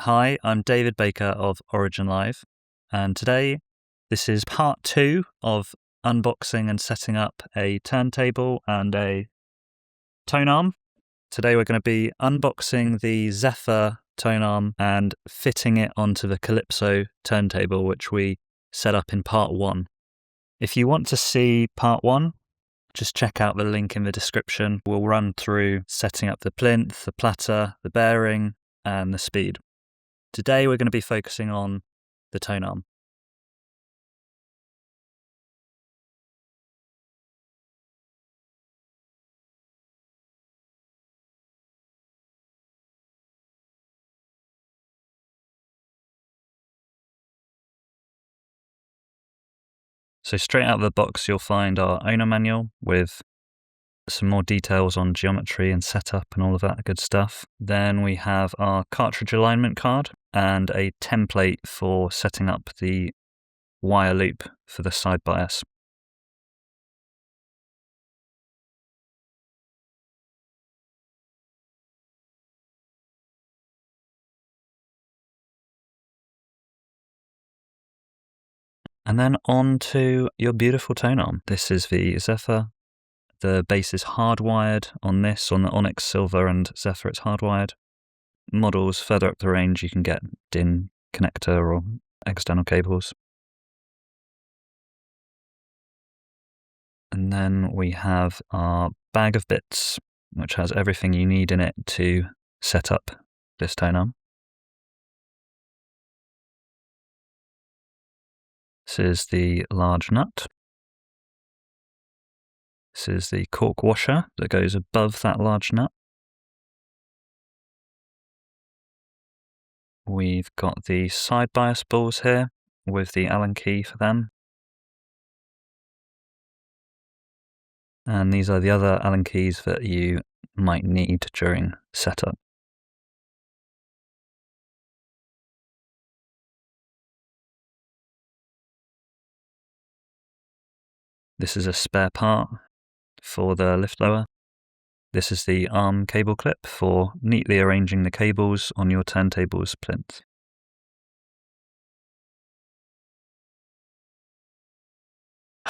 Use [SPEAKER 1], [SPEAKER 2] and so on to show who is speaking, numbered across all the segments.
[SPEAKER 1] Hi, I'm David Baker of Origin Live, and today this is part 2 of unboxing and setting up a turntable and a tone arm. Today we're going to be unboxing the Zephyr tone arm and fitting it onto the Calypso turntable, which we set up in part 1. If you want to see part 1, just check out the link in the description. We'll run through setting up the plinth, the platter, the bearing, and the speed. Today we're going to be focusing on the tone arm. So straight out of the box you'll find our owner manual with some more details on geometry and setup and all of that good stuff. Then we have our cartridge alignment card and a template for setting up the wire loop for the side bias. And then on to your beautiful tone arm. This is the Zephyr. The base is hardwired on this. On the Onyx Silver and Zephyr it's hardwired. Models further up the range you can get DIN connector or external cables. And then we have our bag of bits, which has everything you need in it to set up this tone arm. This is the large nut. This is the cork washer that goes above that large nut. We've got the side bias balls here with the Allen key for them. And these are the other Allen keys that you might need during setup. This is a spare part for the lift lower. This is the arm cable clip for neatly arranging the cables on your turntable's plinth.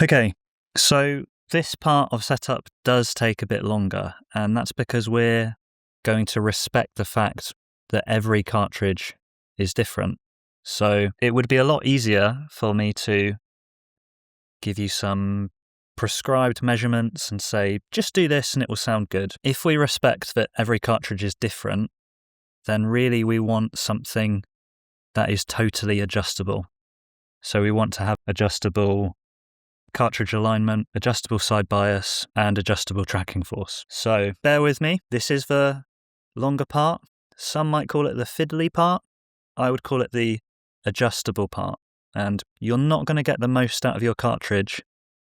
[SPEAKER 1] Okay, so this part of setup does take a bit longer, and that's because we're going to respect the fact that every cartridge is different. So it would be a lot easier for me to give you some prescribed measurements and say, just do this and it will sound good. If we respect that every cartridge is different, then really we want something that is totally adjustable. So we want to have adjustable cartridge alignment, adjustable side bias, and adjustable tracking force. So bear with me. This is the longer part. Some might call it the fiddly part. I would call it the adjustable part. And you're not going to get the most out of your cartridge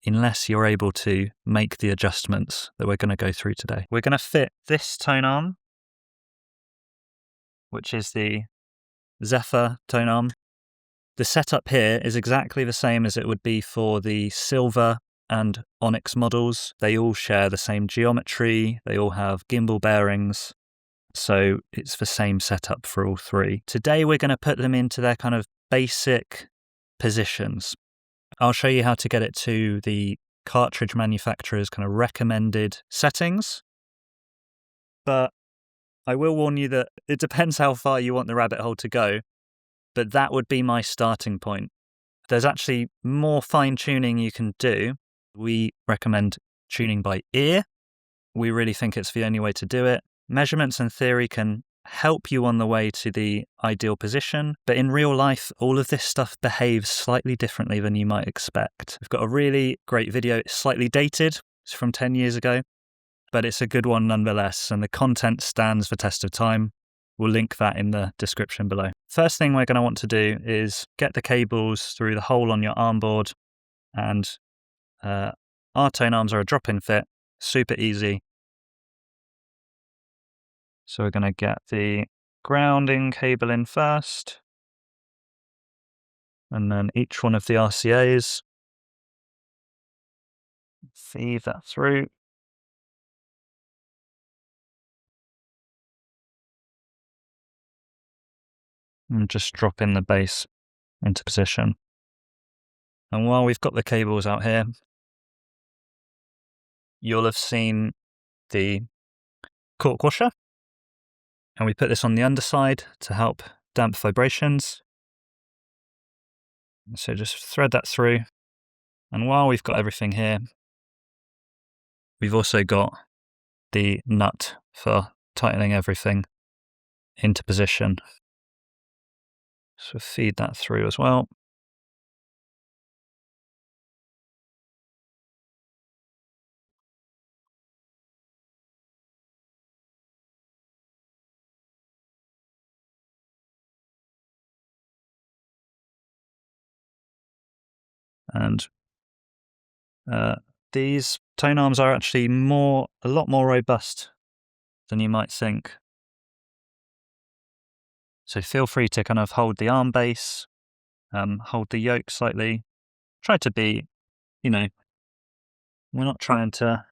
[SPEAKER 1] unless you're able to make the adjustments that we're going to go through today. We're going to fit this tone arm, which is the Zephyr tone arm. The setup here is exactly the same as it would be for the Silver and Onyx models. They all share the same geometry, they all have gimbal bearings, so it's the same setup for all three. Today we're going to put them into their kind of basic positions. I'll show you how to get it to the cartridge manufacturer's kind of recommended settings, but I will warn you that it depends how far you want the rabbit hole to go, but that would be my starting point. There's actually more fine-tuning you can do. We recommend tuning by ear. We really think it's the only way to do it. Measurements and theory can help you on the way to the ideal position, but in real life, all of this stuff behaves slightly differently than you might expect. We've got a really great video. It's slightly dated. It's from 10 years ago, but it's a good one nonetheless, and the content stands the test of time. We'll link that in the description below. First thing we're going to want to do is get the cables through the hole on your arm board, and our tone arms are a drop-in fit, super easy. So we're going to get the grounding cable in first, and then each one of the RCAs. Feed that through. And just drop in the base into position. And while we've got the cables out here, you'll have seen the cork washer. And we put this on the underside to help damp vibrations. So just thread that through. And while we've got everything here, we've also got the nut for tightening everything into position. So feed that through as well. And these tone arms are actually a lot more robust than you might think. So feel free to kind of hold the arm base, hold the yoke slightly. Try to be, we're not trying to.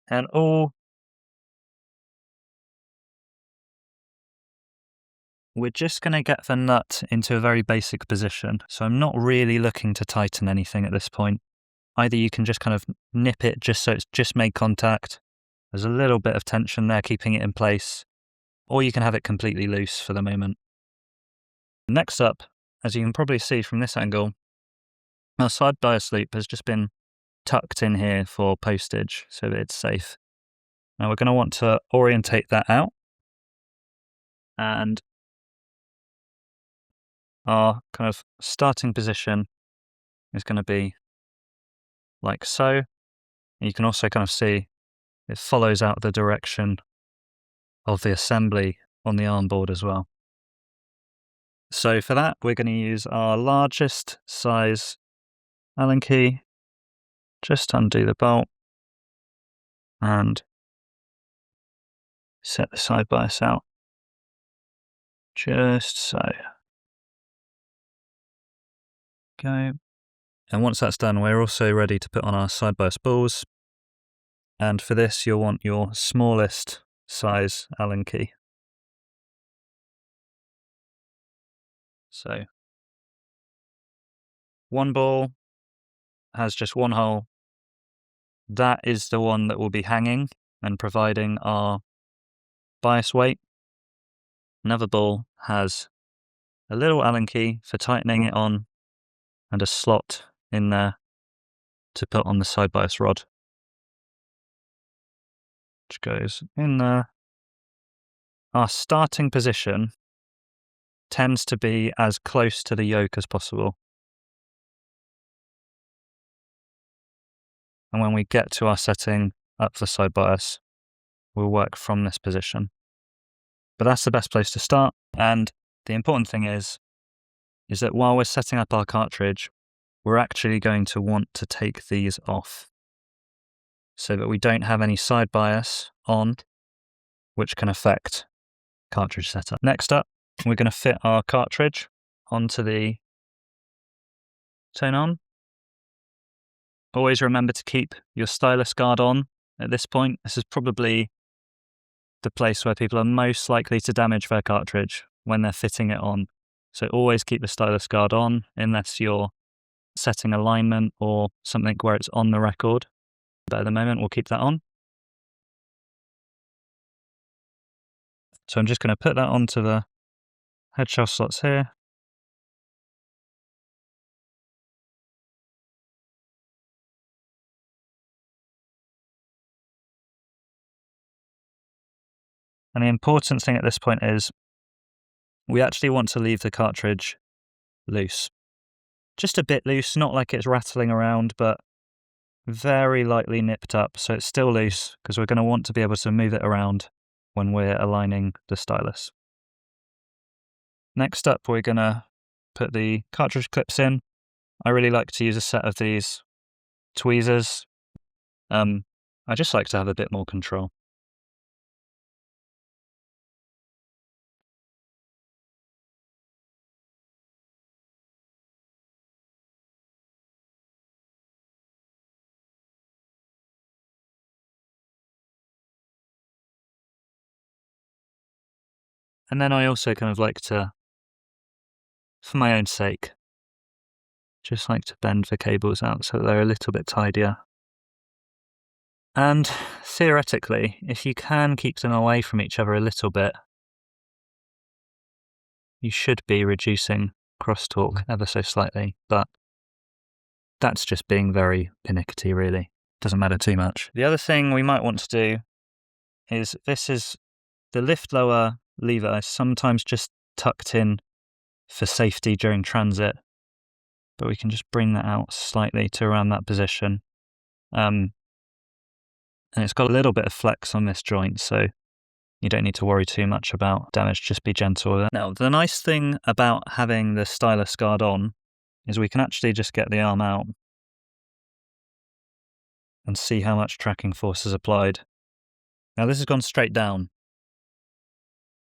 [SPEAKER 1] And we're just going to get the nut into a very basic position. So I'm not really looking to tighten anything at this point. Either you can just kind of nip it just so it's just made contact. There's a little bit of tension there keeping it in place. Or you can have it completely loose for the moment. Next up, as you can probably see from this angle, our side bias loop has just been tucked in here for postage so that it's safe. Now we're going to want to orientate that out. And our kind of starting position is going to be like so. You can also kind of see it follows out the direction of the assembly on the arm board as well. So for that, we're going to use our largest size Allen key, just undo the bolt and set the side bias out, just so. Okay. And once that's done, we're also ready to put on our side bias balls. And for this, you'll want your smallest size Allen key. So one ball has just one hole. That is the one that will be hanging and providing our bias weight. Another ball has a little Allen key for tightening it on and a slot in there to put on the side bias rod, which goes in there. Our starting position tends to be as close to the yoke as possible. And when we get to our setting up for side bias, we'll work from this position. But that's the best place to start. And the important thing is that while we're setting up our cartridge, we're actually going to want to take these off so that we don't have any side bias on, which can affect cartridge setup. Next up, we're going to fit our cartridge onto the tone arm. Always remember to keep your stylus guard on at this point. This is probably the place where people are most likely to damage their cartridge when they're fitting it on. So always keep the stylus guard on unless you're setting alignment or something where it's on the record. But at the moment, we'll keep that on. So I'm just going to put that onto the head shelf slots here. And the important thing at this point is we actually want to leave the cartridge loose. Just a bit loose, not like it's rattling around, but very lightly nipped up, so it's still loose because we're going to want to be able to move it around when we're aligning the stylus. Next up, we're going to put the cartridge clips in. I really like to use a set of these tweezers. I just like to have a bit more control. And then I also kind of like to, for my own sake, just like to bend the cables out so they're a little bit tidier. And theoretically, if you can keep them away from each other a little bit, you should be reducing crosstalk ever so slightly, but that's just being very pernickety, really. Doesn't matter too much. The other thing we might want to do is, this is the lift lower lever is sometimes just tucked in for safety during transit, but we can just bring that out slightly to around that position. And it's got a little bit of flex on this joint, so you don't need to worry too much about damage, just be gentle with it. Now, the nice thing about having the stylus guard on is we can actually just get the arm out and see how much tracking force is applied. Now, this has gone straight down.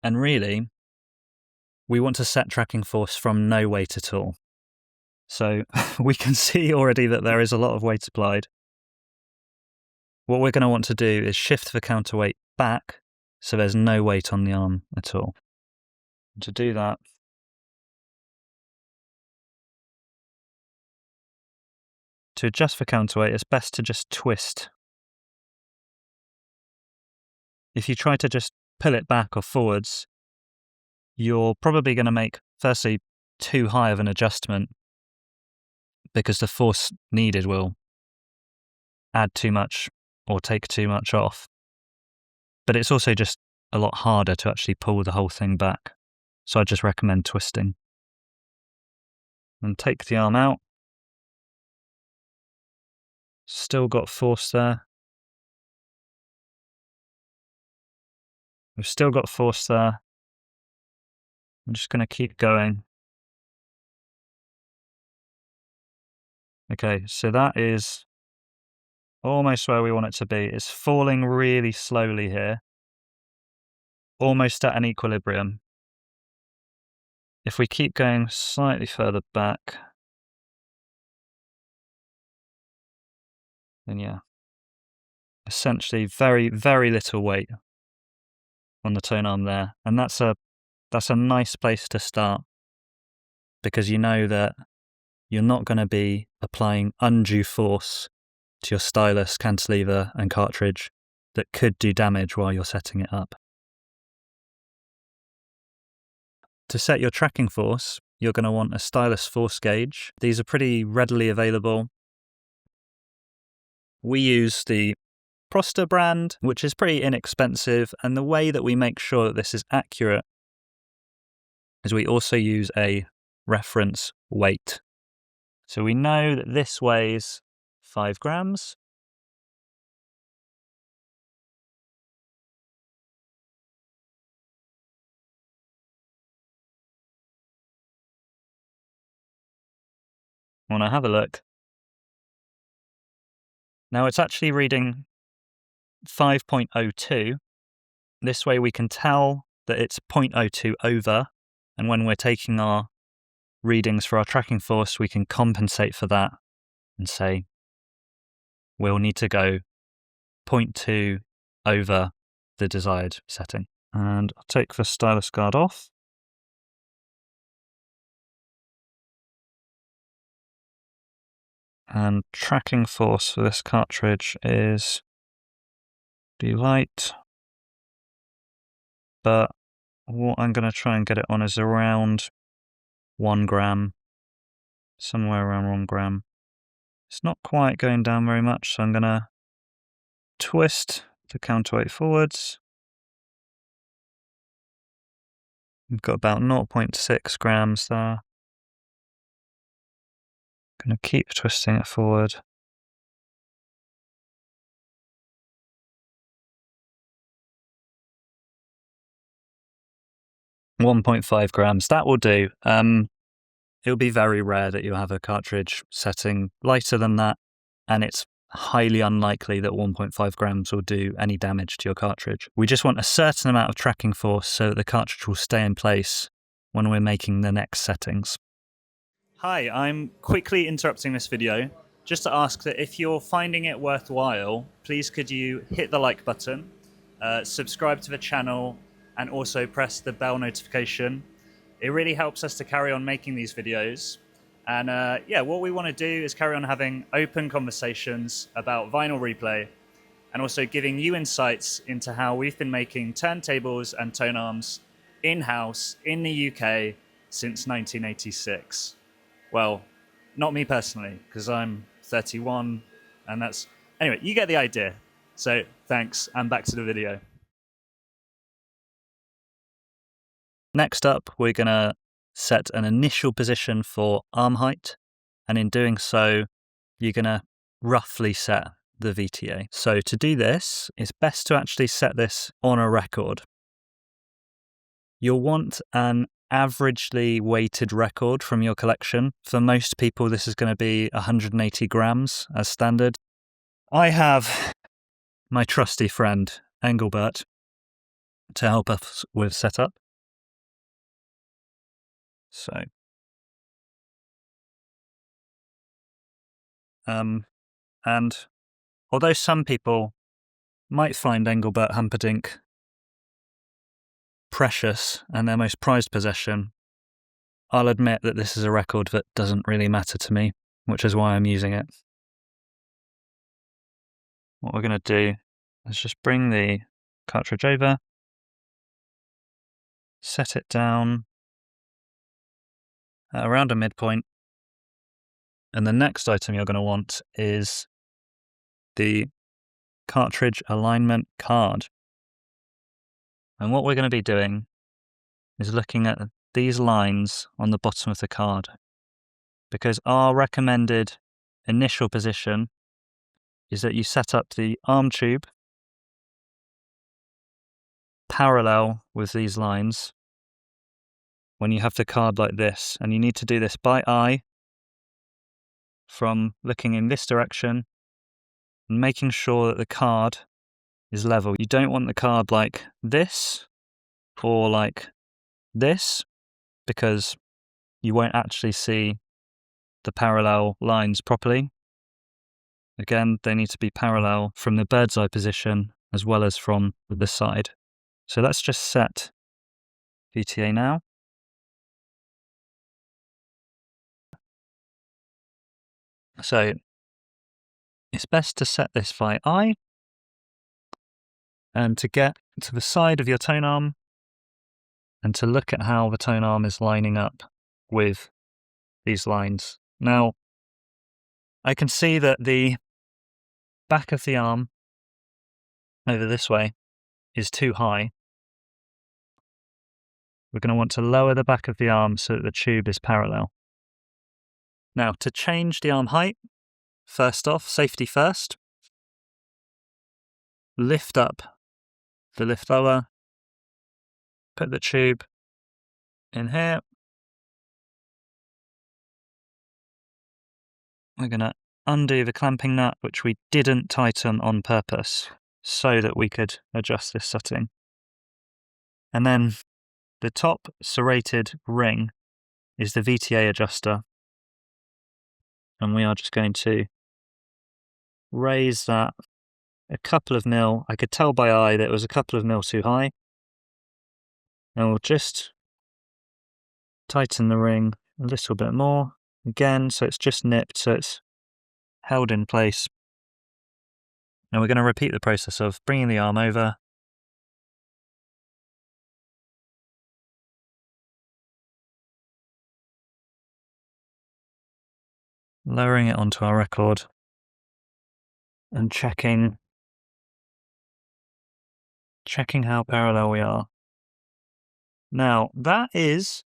[SPEAKER 1] And really, we want to set tracking force from no weight at all. So we can see already that there is a lot of weight applied. What we're going to want to do is shift the counterweight back so there's no weight on the arm at all. To do that, to adjust the counterweight, it's best to just twist. If you try to just pull it back or forwards, you're probably going to make, firstly, too high of an adjustment because the force needed will add too much or take too much off. But it's also just a lot harder to actually pull the whole thing back. So I just recommend twisting. And take the arm out. Still got force there. We've still got force there. I'm just going to keep going. Okay, so that is almost where we want it to be. It's falling really slowly here, almost at an equilibrium. If we keep going slightly further back, then yeah, essentially very, very little weight on the tone arm there. And that's a nice place to start, because you know that you're not going to be applying undue force to your stylus, cantilever and cartridge that could do damage while you're setting it up. To set your tracking force, you're going to want a stylus force gauge. These are pretty readily available. We use the Prosta brand, which is pretty inexpensive, and the way that we make sure that this is accurate is we also use a reference weight. So we know that this weighs 5 grams. When I have a look, now it's actually reading 5.02. This way we can tell that it's 0.02 over, and when we're taking our readings for our tracking force, we can compensate for that and say we'll need to go 0.2 over the desired setting. And I'll take the stylus guard off. And tracking force for this cartridge is be light, but what I'm going to try and get it on is around 1 gram, somewhere around 1 gram. It's not quite going down very much, so I'm going to twist the counterweight forwards. We've got about 0.6 grams there. Going to keep twisting it forward. .5 grams, that will do. It'll be very rare that you'll have a cartridge setting lighter than that, and it's highly unlikely that 1.5 grams will do any damage to your cartridge. We just want a certain amount of tracking force so that the cartridge will stay in place when we're making the next settings. Hi, I'm quickly interrupting this video just to ask that if you're finding it worthwhile, please could you hit the like button, subscribe to the channel, and also press the bell notification. It really helps us to carry on making these videos. And yeah, what we want to do is carry on having open conversations about vinyl replay and also giving you insights into how we've been making turntables and tone arms in-house in the UK since 1986. Well, not me personally, because I'm 31, and that's... Anyway, you get the idea. So thanks, and back to the video. Next up, we're going to set an initial position for arm height, and in doing so, you're going to roughly set the VTA. So to do this, it's best to actually set this on a record. You'll want an averagely weighted record from your collection. For most people, this is going to be 180 grams as standard. I have my trusty friend, Engelbert, to help us with setup. So, and although some people might find Engelbert Humperdinck precious and their most prized possession, I'll admit that this is a record that doesn't really matter to me, which is why I'm using it. What we're going to do is just bring the cartridge over, set it down at around a midpoint, and the next item you're going to want is the cartridge alignment card. And what we're going to be doing is looking at these lines on the bottom of the card, because our recommended initial position is that you set up the arm tube parallel with these lines when you have the card like this, and you need to do this by eye from looking in this direction and making sure that the card is level. You don't want the card like this or like this, because you won't actually see the parallel lines properly. Again, they need to be parallel from the bird's eye position as well as from the side. So let's just set VTA now. So it's best to set this by eye and to get to the side of your tone arm and to look at how the tone arm is lining up with these lines. Now, I can see that the back of the arm over this way is too high. We're going to want to lower the back of the arm so that the tube is parallel. Now, to change the arm height, first off, safety first, lift up the lift lower, put the tube in here. We're going to undo the clamping nut, which we didn't tighten on purpose, so that we could adjust this setting. And then the top serrated ring is the VTA adjuster. And we are just going to raise that a couple of mil. I could tell by eye that it was a couple of mil too high. And we'll just tighten the ring a little bit more. Again, so it's just nipped, so it's held in place. Now we're going to repeat the process of bringing the arm over, lowering it onto our record, and checking how parallel we are. Now, that is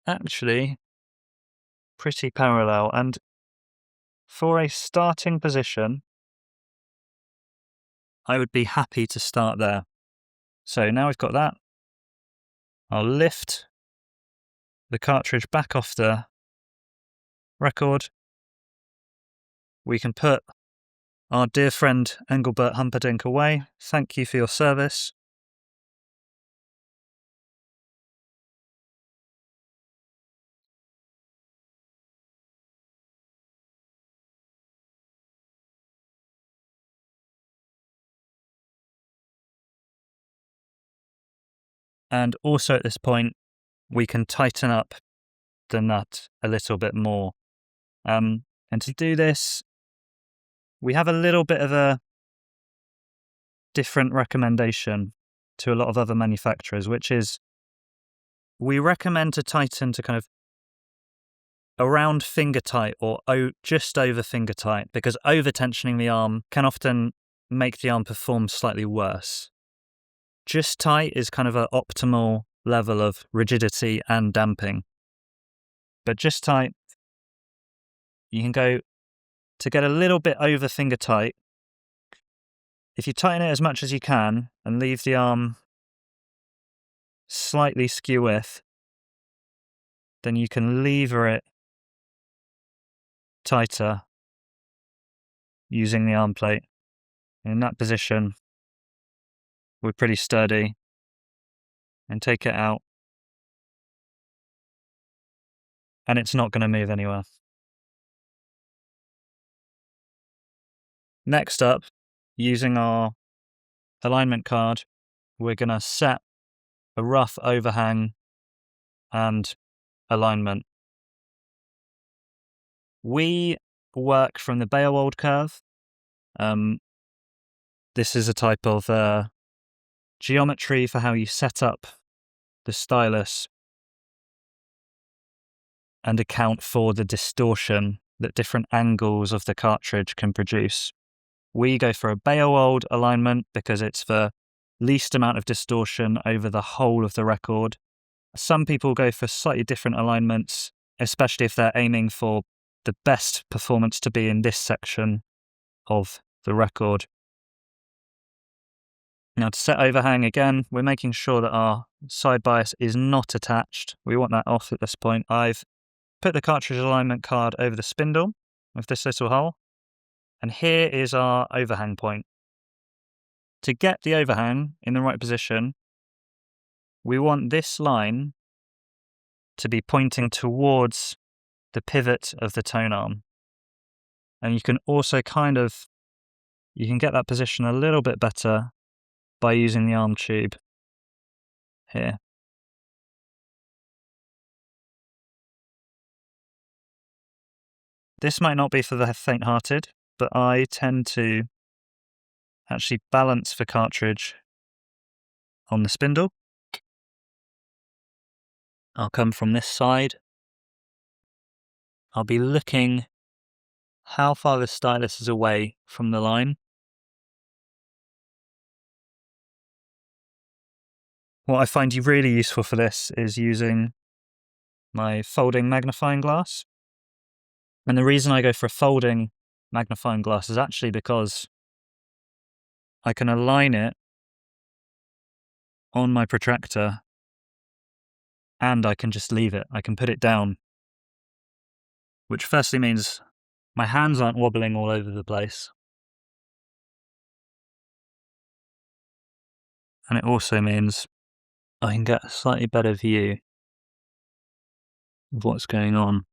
[SPEAKER 1] actually pretty parallel, and for a starting position, I would be happy to start there. So now we've got that, I'll lift the cartridge back off the record. We can put our dear friend Engelbert Humperdinck away. Thank you for your service. And also at this point, we can tighten up the nut a little bit more. And to do this, we have a little bit of a different recommendation to a lot of other manufacturers, which is we recommend to tighten to kind of around finger tight or just over finger tight, because over tensioning the arm can often make the arm perform slightly worse. Just tight is kind of an optimal level of rigidity and damping. But just tight, you can go to get a little bit over finger tight. If you tighten it as much as you can and leave the arm slightly skew width, then you can lever it tighter using the arm plate. In that position, we're pretty sturdy, and take it out, and it's not going to move anywhere. Next up, using our alignment card, we're going to set a rough overhang and alignment. We work from the Beowulf curve. This is a type of geometry for how you set up the stylus and account for the distortion that different angles of the cartridge can produce. We go for a Beowulf alignment because it's the least amount of distortion over the whole of the record. Some people go for slightly different alignments, especially if they're aiming for the best performance to be in this section of the record. Now to set overhang again, we're making sure that our side bias is not attached. We want that off at this point. I've put the cartridge alignment card over the spindle with this little hole, and here is our overhang point. To get the overhang in the right position, we want this line to be pointing towards the pivot of the tone arm. And you can also you can get that position a little bit better by using the arm tube here. This might not be for the faint-hearted, but I tend to actually balance the cartridge on the spindle. I'll come from this side. I'll be looking how far the stylus is away from the line. What I find really useful for this is using my folding magnifying glass. And the reason I go for a folding magnifying glass is actually because I can align it on my protractor and I can just leave it. I can put it down, which firstly means my hands aren't wobbling all over the place. And it also means I can get a slightly better view of what's going on.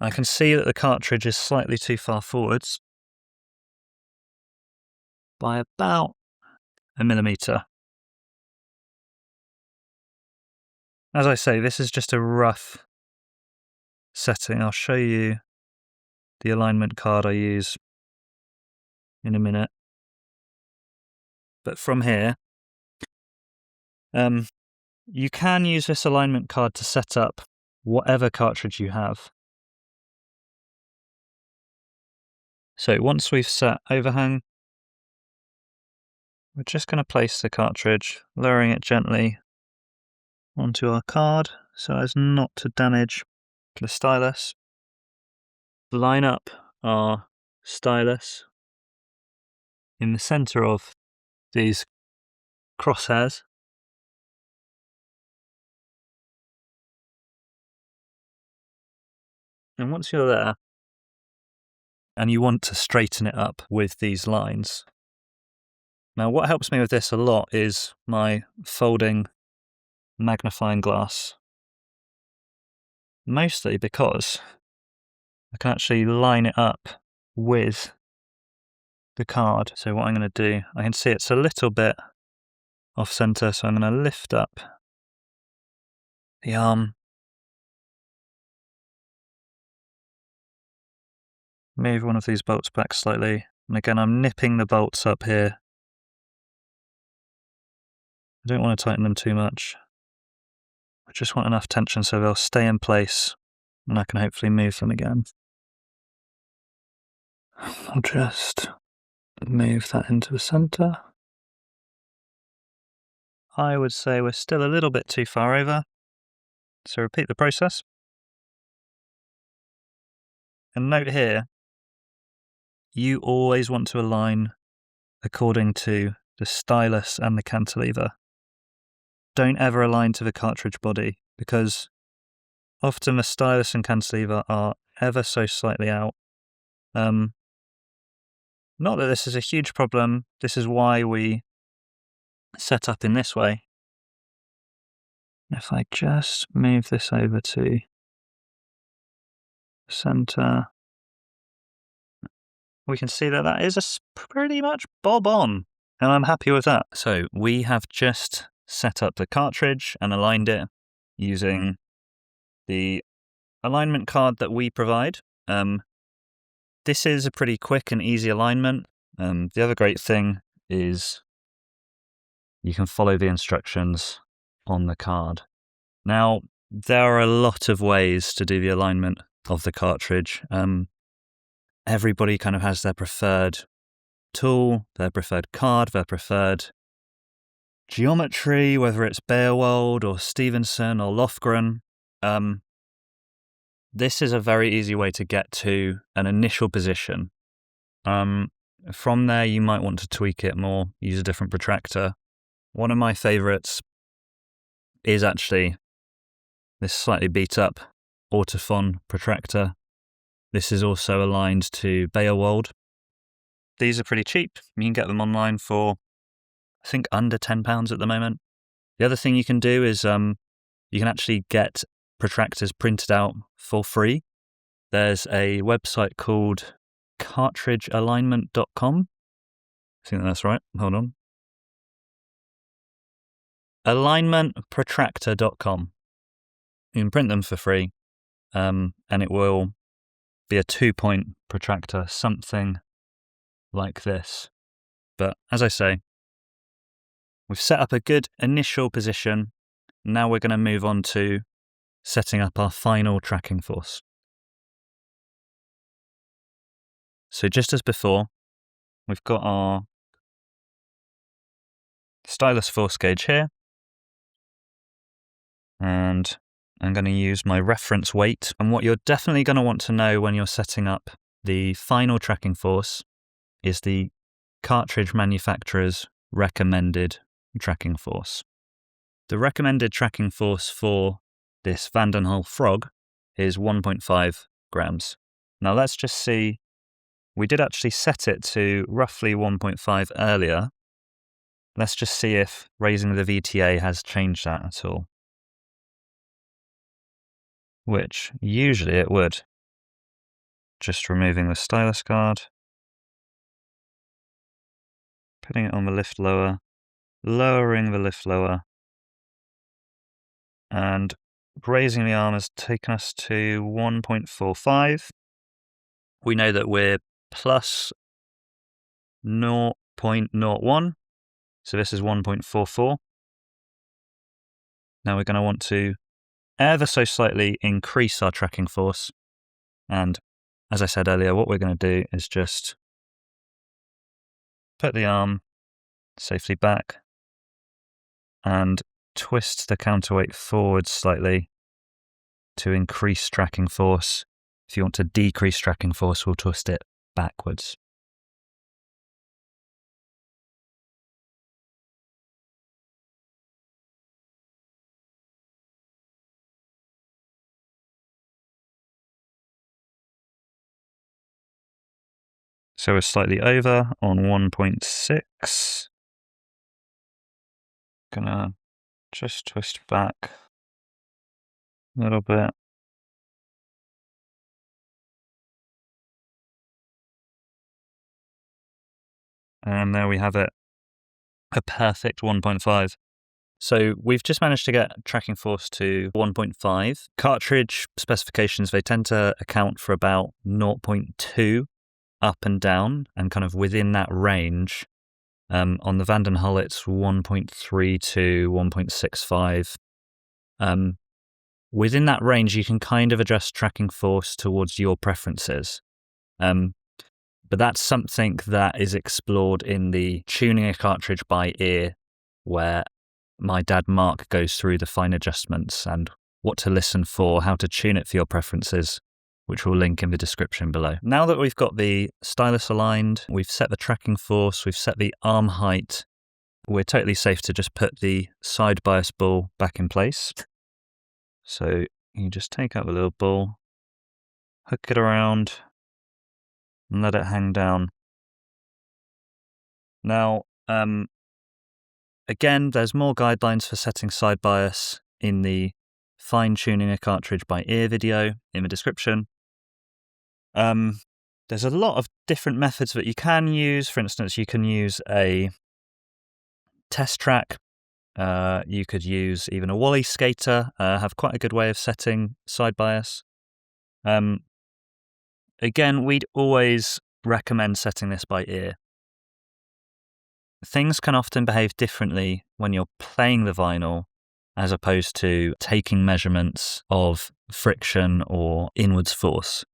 [SPEAKER 1] I can see that the cartridge is slightly too far forwards by about 1 millimeter. As I say, this is just a rough setting. I'll show you the alignment card I use in a minute. But from here, you can use this alignment card to set up whatever cartridge you have. So once we've set overhang, we're just going to place the cartridge, lowering it gently onto our card so as not to damage the stylus. Line up our stylus in the center of these crosshairs. And once you're there, and you want to straighten it up with these lines. Now, what helps me with this a lot is my folding magnifying glass. Mostly because I can actually line it up with the card. So what I'm going to do, I can see it's a little bit off center, so I'm going to lift up the arm, move one of these bolts back slightly, and again I'm nipping the bolts up here. I don't want to tighten them too much. I just want enough tension so they'll stay in place and I can hopefully move them again. I'll just move that into the center. I would say we're still a little bit too far over, so repeat the process. And note here, you always want to align according to the stylus and the cantilever. Don't ever align to the cartridge body, because often the stylus and cantilever are ever so slightly out. Not that this is a huge problem, this is why we set up in this way. If I just move this over to center, we can see that that is pretty much bob on, and I'm happy with that. So we have just set up the cartridge and aligned it using the alignment card that we provide. This is a pretty quick and easy alignment. The other great thing is you can follow the instructions on the card. Now, there are a lot of ways to do the alignment of the cartridge. Everybody kind of has their preferred tool, their preferred card, their preferred geometry, whether it's Beowulf or Stevenson or Lofgren. This is a very easy way to get to an initial position. From there, you might want to tweak it more, use a different protractor. One of my favorites is actually this slightly beat up Ortofon protractor. This is also aligned to Beowulf. These are pretty cheap. You can get them online for, I think, under £10 at the moment. The other thing you can do is you can actually get protractors printed out for free. There's a website called cartridgealignment.com. I think that's right. Hold on. alignmentprotractor.com. You can print them for free, and it will be a 2-point protractor, something like this. But as I say, we've set up a good initial position. Now we're going to move on to setting up our final tracking force. So just as before, we've got our stylus force gauge here, and I'm going to use my reference weight. And what you're definitely going to want to know when you're setting up the final tracking force is the cartridge manufacturer's recommended tracking force. The recommended tracking force for this Vandenhall Frog is 1.5 grams. Now let's just see, we did actually set it to roughly 1.5 earlier. Let's just see if raising the VTA has changed that at all. Which usually it would. Just removing the stylus guard, putting it on the lift lower, lowering the lift lower, and raising the arm has taken us to 1.45. We know that we're plus 0.01, so this is 1.44. Now we're going to want to ever so slightly increase our tracking force, and as I said earlier, what we're going to do is just put the arm safely back and twist the counterweight forward slightly to increase tracking force. If you want to decrease tracking force, we'll twist it backwards. So we're slightly over on 1.6. Gonna just twist back a little bit. And there we have it. a perfect 1.5. So we've just managed to get tracking force to 1.5. Cartridge specifications, they tend to account for about 0.2 up and down, and kind of within that range. On the Vanden Hull, it's 1.3 to 1.65. Within that range, you can kind of adjust tracking force towards your preferences. But that's something that is explored in the tuning a cartridge by ear, where my dad Mark goes through the fine adjustments and what to listen for, how to tune it for your preferences, which we'll link in the description below. Now that we've got the stylus aligned, we've set the tracking force, we've set the arm height, we're totally safe to just put the side bias ball back in place. So you just take out the little ball, hook it around, and let it hang down. Now, again, there's more guidelines for setting side bias in the fine-tuning a cartridge by ear video in the description. There's a lot of different methods that you can use. For instance, you can use a test track. You could use even a Wally skater, have quite a good way of setting side bias. Again, we'd always recommend setting this by ear. Things can often behave differently when you're playing the vinyl as opposed to taking measurements of friction or inwards force.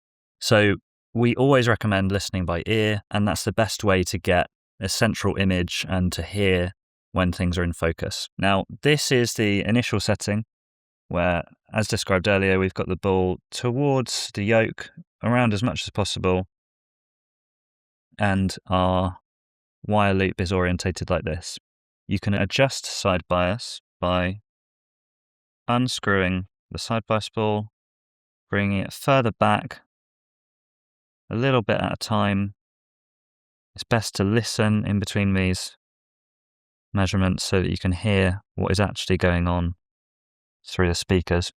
[SPEAKER 1] So we always recommend listening by ear, and that's the best way to get a central image and to hear when things are in focus. Now, this is the initial setting where, as described earlier, we've got the ball towards the yoke, around as much as possible, and our wire loop is orientated like this. You can adjust side bias by unscrewing the side bias ball, bringing it further back, a little bit at a time. It's best to listen in between these measurements so that you can hear what is actually going on through the speakers.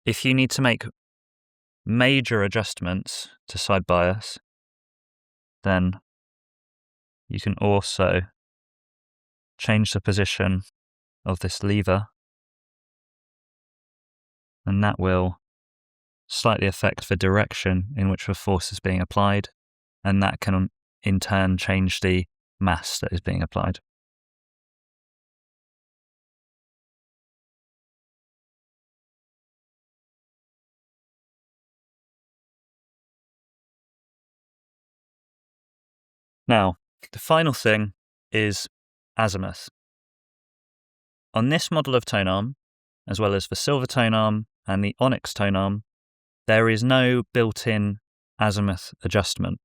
[SPEAKER 1] If you need to make major adjustments to side bias, then you can also change the position of this lever, and that will slightly affect the direction in which the force is being applied, and that can in turn change the mass that is being applied. Now, the final thing is azimuth. On this model of tone arm, as well as the silver tone arm and the onyx tone arm, there is no built-in azimuth adjustment.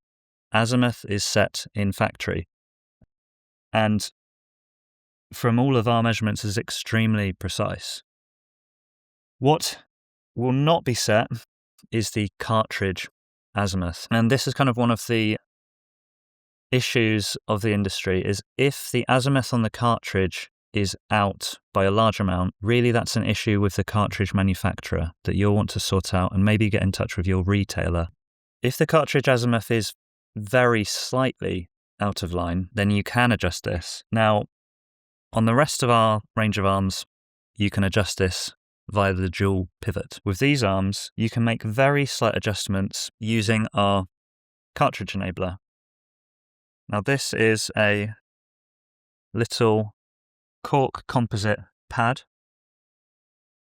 [SPEAKER 1] Azimuth is set in factory, and from all of our measurements is extremely precise. What will not be set is the cartridge azimuth, and this is kind of one of the issues of the industry, is if the azimuth on the cartridge is out by a large amount, really that's an issue with the cartridge manufacturer that you'll want to sort out and maybe get in touch with your retailer. If the cartridge azimuth is very slightly out of line, then you can adjust this. Now, on the rest of our range of arms, you can adjust this via the dual pivot. With these arms, you can make very slight adjustments using our cartridge enabler. Now, this is a little cork composite pad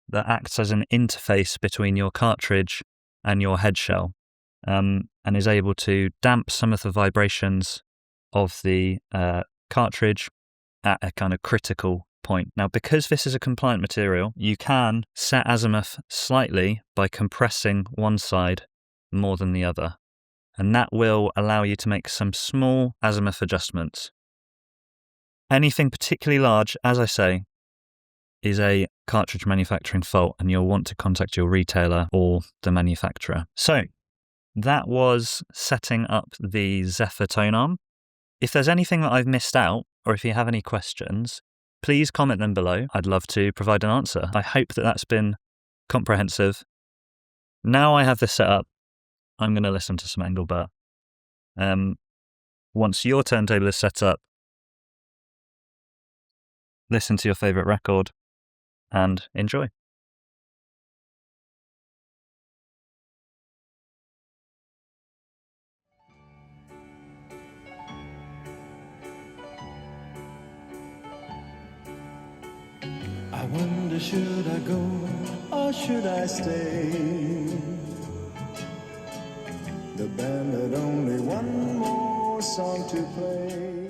[SPEAKER 1] that acts as an interface between your cartridge and your head shell, and is able to damp some of the vibrations of the cartridge at a kind of critical point. Now, because this is a compliant material, you can set azimuth slightly by compressing one side more than the other, and that will allow you to make some small azimuth adjustments. Anything particularly large, as I say, is a cartridge manufacturing fault, and you'll want to contact your retailer or the manufacturer. So, that was setting up the Zephyr tone arm. If there's anything that I've missed out, or if you have any questions, please comment them below. I'd love to provide an answer. I hope that that's been comprehensive. Now I have this set up, I'm going to listen to some Engelbert. Once your turntable is set up, listen to your favourite record, and enjoy.
[SPEAKER 2] I wonder, should I go or should I stay? The band had only one more song to play.